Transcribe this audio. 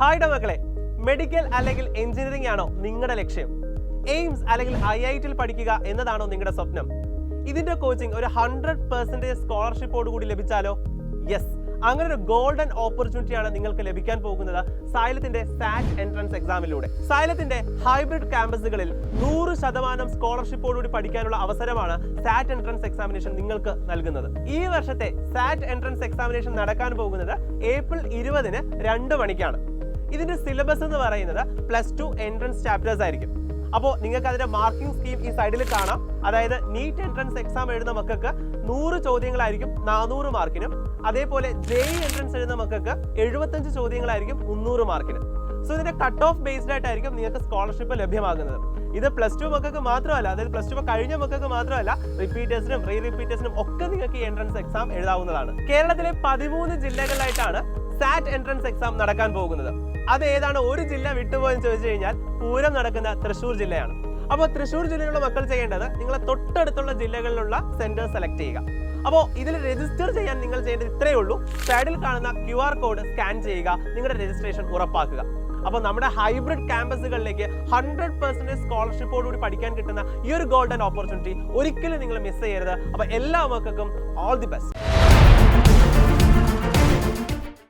ഹായ്ഡ മക്കളെ, മെഡിക്കൽ അല്ലെങ്കിൽ എഞ്ചിനീയറിംഗ് ആണോ നിങ്ങളുടെ ലക്ഷ്യം? എയിംസ് അല്ലെങ്കിൽ IITയിൽ പഠിക്കുക എന്നതാണോ നിങ്ങളുടെ സ്വപ്നം? ഇതിന്റെ കോച്ചിങ് ഒരു 100% സ്കോളർഷിപ്പോട് കൂടി ലഭിച്ചാലോ? യെസ്, അങ്ങനെ ഒരു ഗോൾഡൻ ഓപ്പർച്യൂണിറ്റിയാണ് നിങ്ങൾക്ക് ലഭിക്കാൻ പോകുന്നത് സൈലത്തിന്റെ സാറ്റ് എൻട്രൻസ് എക്സാമിലൂടെ. സൈലത്തിന്റെ ഹൈബ്രിഡ് ക്യാമ്പസുകളിൽ 100% സ്കോളർഷിപ്പോടുകൂടി പഠിക്കാനുള്ള അവസരമാണ് സാറ്റ് എൻട്രൻസ് എക്സാമിനേഷൻ നിങ്ങൾക്ക് നൽകുന്നത്. ഈ വർഷത്തെ സാറ്റ് എൻട്രൻസ് എക്സാമിനേഷൻ നടക്കാൻ പോകുന്നത് ഏപ്രിൽ 20-ന് 2 മണിക്കാണ്. ഇതിന്റെ സിലബസ് എന്ന് പറയുന്നത് +2 എൻട്രൻസ് ചാപ്റ്റേഴ്സ് ആയിരിക്കും. അപ്പോൾ നിങ്ങൾക്ക് അതിന്റെ മാർക്കിംഗ് സ്കീം ഈ സൈഡിൽ കാണാം. അതായത് നീറ്റ് എൻട്രൻസ് എക്സാം എഴുതുന്ന മക്കൾക്ക് 100 ചോദ്യങ്ങളായിരിക്കും 400 മാർക്കിനും, അതേപോലെ JEE എൻട്രൻസ് എഴുതുന്ന മക്കൾക്ക് 75 ചോദ്യങ്ങളായിരിക്കും 300 മാർക്കിനും. സോ ഇതിന്റെ കട്ട് ഓഫ് ബേസ്ഡ് ആയിട്ടായിരിക്കും നിങ്ങൾക്ക് സ്കോളർഷിപ്പ് ലഭ്യമാകുന്നത്. ഇത് +2 മക്കൾക്ക് മാത്രമല്ല, അതായത് +2 കഴിഞ്ഞ മക്കൾക്ക് മാത്രമല്ല, റിപ്പീറ്റേഴ്സിനും റീ റിപ്പീറ്റേഴ്സിനും ഒക്കെ നിങ്ങൾക്ക് ഈ എൻട്രൻസ് എക്സാം എഴുതാവുന്നതാണ്. കേരളത്തിലെ 13 ജില്ലകളിലായിട്ടാണ് സാറ്റ് എൻട്രൻസ് എക്സാം നടക്കാൻ പോകുന്നത്. അത് ഏതാണ് ഒരു ജില്ല വിട്ടുപോയെന്ന് ചോദിച്ചു കഴിഞ്ഞാൽ പൂരം നടക്കുന്ന തൃശ്ശൂർ ജില്ലയാണ്. അപ്പോൾ തൃശ്ശൂർ ജില്ലയിലുള്ള മക്കൾ ചെയ്യേണ്ടത് നിങ്ങളെ തൊട്ടടുത്തുള്ള ജില്ലകളിലുള്ള സെന്റർ സെലക്ട് ചെയ്യുക. അപ്പോൾ ഇതിൽ രജിസ്റ്റർ ചെയ്യാൻ നിങ്ങൾ ചെയ്യേണ്ടത് ഇത്രയേ ഉള്ളൂ. സൈഡിൽ കാണുന്ന QR കോഡ് സ്കാൻ ചെയ്യുക, നിങ്ങളുടെ രജിസ്ട്രേഷൻ ഉറപ്പാക്കുക. അപ്പോൾ നമ്മുടെ ഹൈബ്രിഡ് ക്യാമ്പസുകളിലേക്ക് 100% സ്കോളർഷിപ്പോടുകൂടി പഠിക്കാൻ കിട്ടുന്ന ഈ ഒരു ഗോൾഡൻ ഓപ്പർച്യൂണിറ്റി ഒരിക്കലും നിങ്ങൾ മിസ് ചെയ്യരുത്. അപ്പോൾ എല്ലാ മക്കൾക്കും ഓൾ ദി ബെസ്റ്റ്.